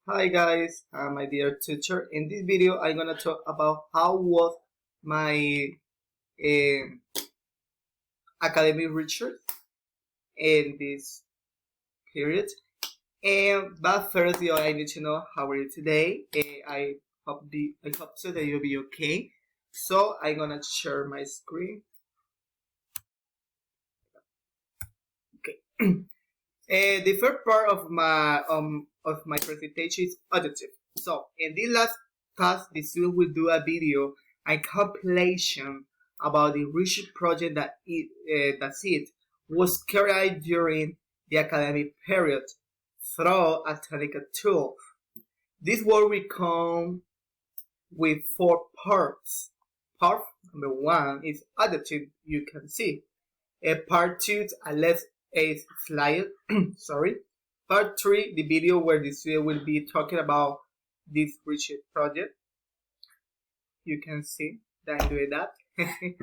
Hi guys, my dear teacher. In this video, I'm gonna talk about how was my um academic research in this period. But first, I need to know how are you today. I hope so that you'll be okay. So I'm gonna share my screen. Okay. The first part of my presentation is adjective. So in this last class, the student will do a video and compilation about the research project that was carried out during the academic period through a technical tool. This work will come with four parts. Part number one is adjective. You can see. Part 2, let's a slide. Sorry. Part 3, the video where the student will be talking about this research project. You can see that I'm doing that. And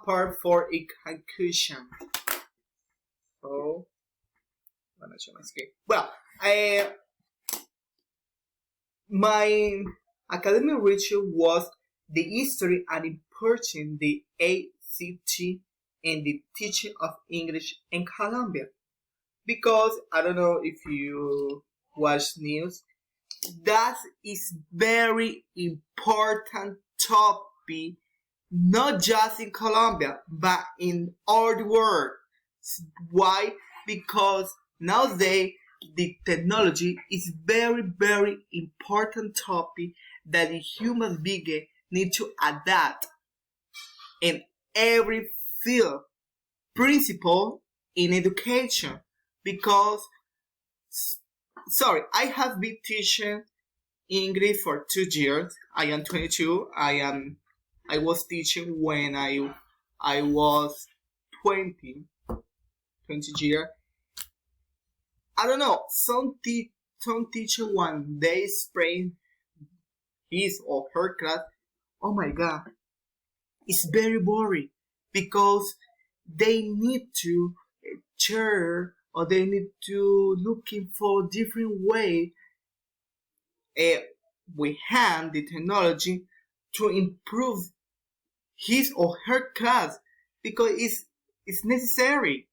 part 4, a conclusion. So, I'm gonna show my screen. Well, my academic research was the history and importance the ACT in the teaching of English in Colombia. Because I don't know if you watch news, that is very important topic, not just in Colombia, but in all the world. Why? Because nowadays the technology is very important topic that the human being need to adapt in every field. Principle in education, because I have been teaching English for 2 years. I am 22. I was teaching when I was 20 years. I don't know. Some teacher when they explain his or her class, oh my god, it's very boring because they need to share or they need to looking for different way we have the technology to improve his or her class because it's necessary.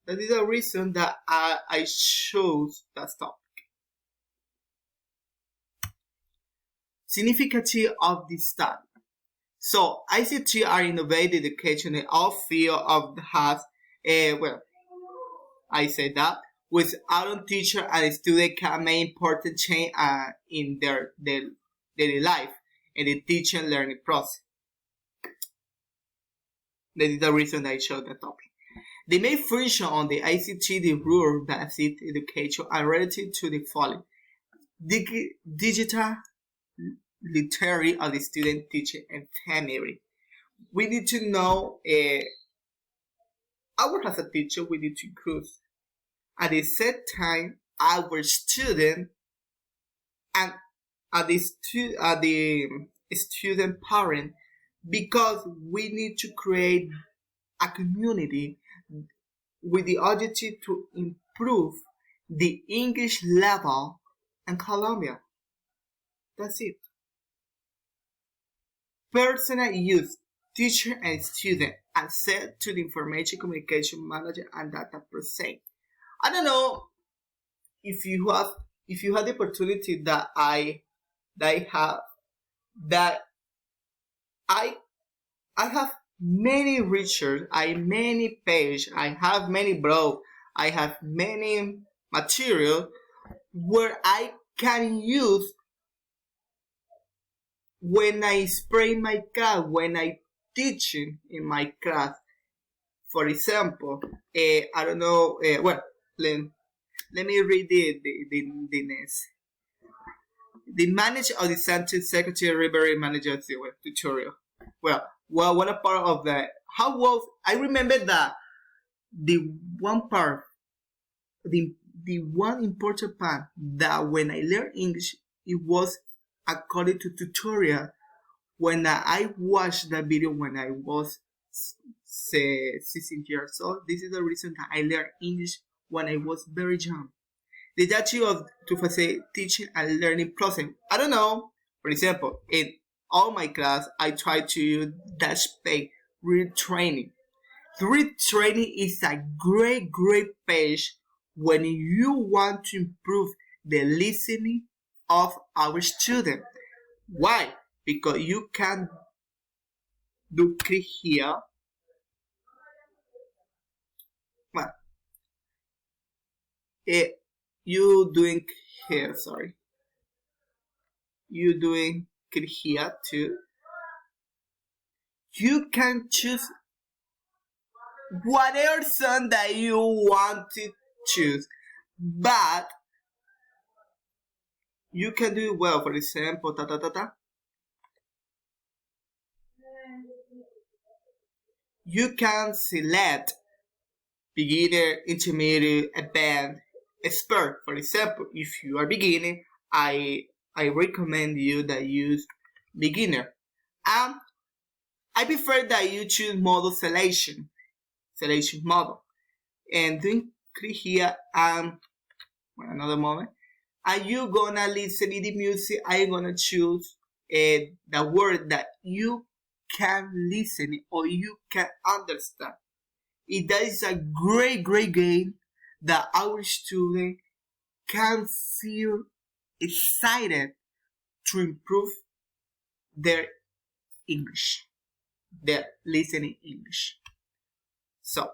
That is the reason that I chose that topic. Significance of the study. So ICT are innovative education in all fields of the health. I say that with adult teacher and student can make important change in their daily life in the teaching and learning process. That is the reason I showed the topic. The main function on the ICT, the rural basic education are related to the following. Digital literacy of the student, teacher, and family. We need to know, as a teacher, we need to include at the same time our student and at the student parent, because we need to create a community with the objective to improve the English level in Colombia. That's it. Personal use. Teacher and student access to the information communication manager and data processing. I don't know if you have the opportunity that I have, that I have many research, many page, I have many blog, I have many material where I can use when I explain my class, when I teaching in my class. For example, I don't know. Let me read the next. The manager of the Center Secretary Library Manager tutorial. Well, what a part of that. How was I remember that the one part, the one important part that when I learned English, it was according to tutorial. When I watched the video when I was 16 years old, this is the reason that I learned English when I was very young. The objective of to facilitate teaching and learning process. I don't know. For example, in all my class, I try to use dash page read training. The read training is a great page when you want to improve the listening of our student. Why? Because you can do click here. Well, you doing here, sorry. You doing click here too. You can choose whatever song that you want to choose, but you can do it well. For example, ta ta ta ta. You can select beginner, intermediate, advanced, expert. For example, if you are beginner, I recommend you that use beginner. I prefer that you choose model selection model, and then click here and another moment. And you gonna listen to the music. I'm gonna choose the word that you can listen or you can understand. That is a great game that our student can feel excited to improve their English, their listening English. So,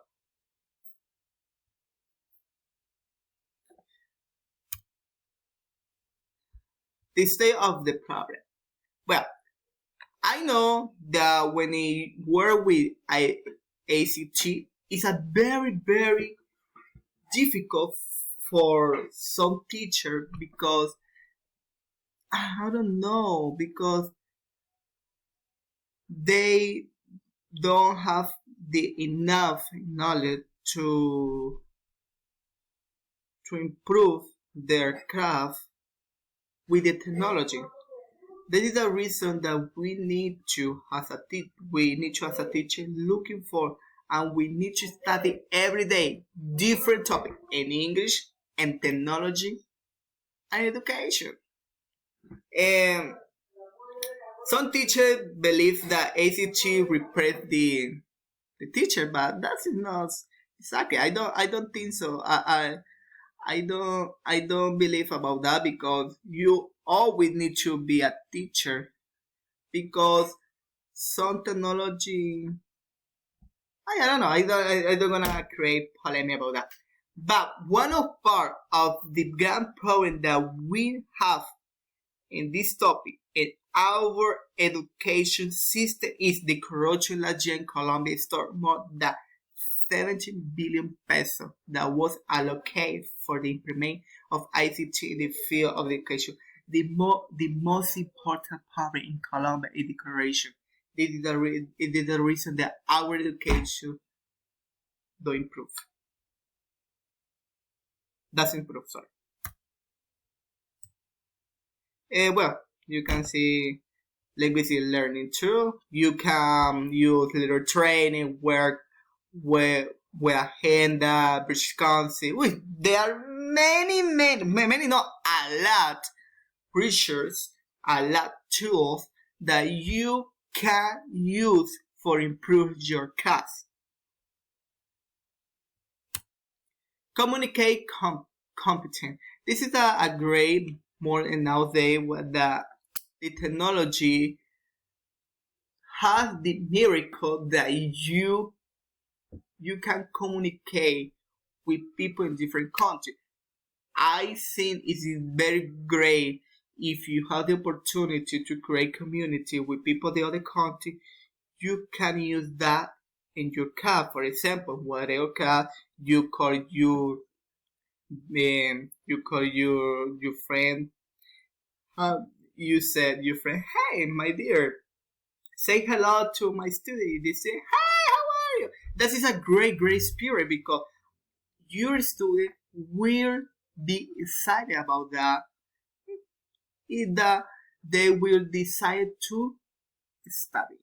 the state of the problem. Well, I know that when you work with ACT, it's a very difficult for some teacher because I don't know, because they don't have the enough knowledge to improve their craft with the technology. That is the reason that we need to, as a teacher, looking for, and we need to study every day different topics in English and technology and education. And some teachers believe that ACT replaces the teacher, but that's not exactly. I don't think so. I don't believe about that, because you always need to be a teacher, because some technology, I don't know, I don't gonna create polemic about that. But one of part of the grand problem that we have in this topic in our education system is the corruption last year in Colombia store more than 17 billion pesos that was allocated for the improvement of ICT in the field of education. The most important problem in Colombia is the corruption. This is the reason that our education don't improve. Doesn't improve, sorry. Well, you can see linguistic learning too. You can use little training, work with agenda, British Council. There are many, not a lot research, a lot tools that you can use for improve your class. Communicate competent. This is a great more nowadays with the technology has the miracle that you can communicate with people in different countries. I think it is very great if you have the opportunity to create community with people in the other country. You can use that in your class. For example, whatever class you call your friend. You said your friend, hey, my dear, say hello to my student. They say, hey, how are you? That is a great spirit, because your student will be excited about that. That they will decide to study.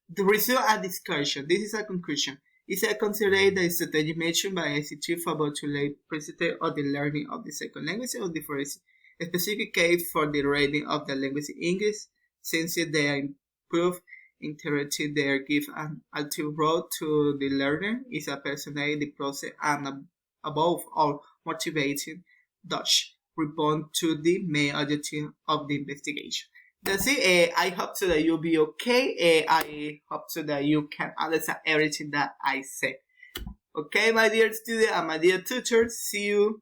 The result of discussion. This is a conclusion. Is considered the strategy mentioned by ICT about to lay precedent of the learning of the second language or the first specific case for the reading of the language in English, since they improve interactive they give an active role to the learner is a personally the process and above all motivating Dutch respond to the main objective of the investigation. That's it. I hope so that you'll be okay. I hope so that you can understand everything that I say. Okay, my dear student and my dear teacher, see you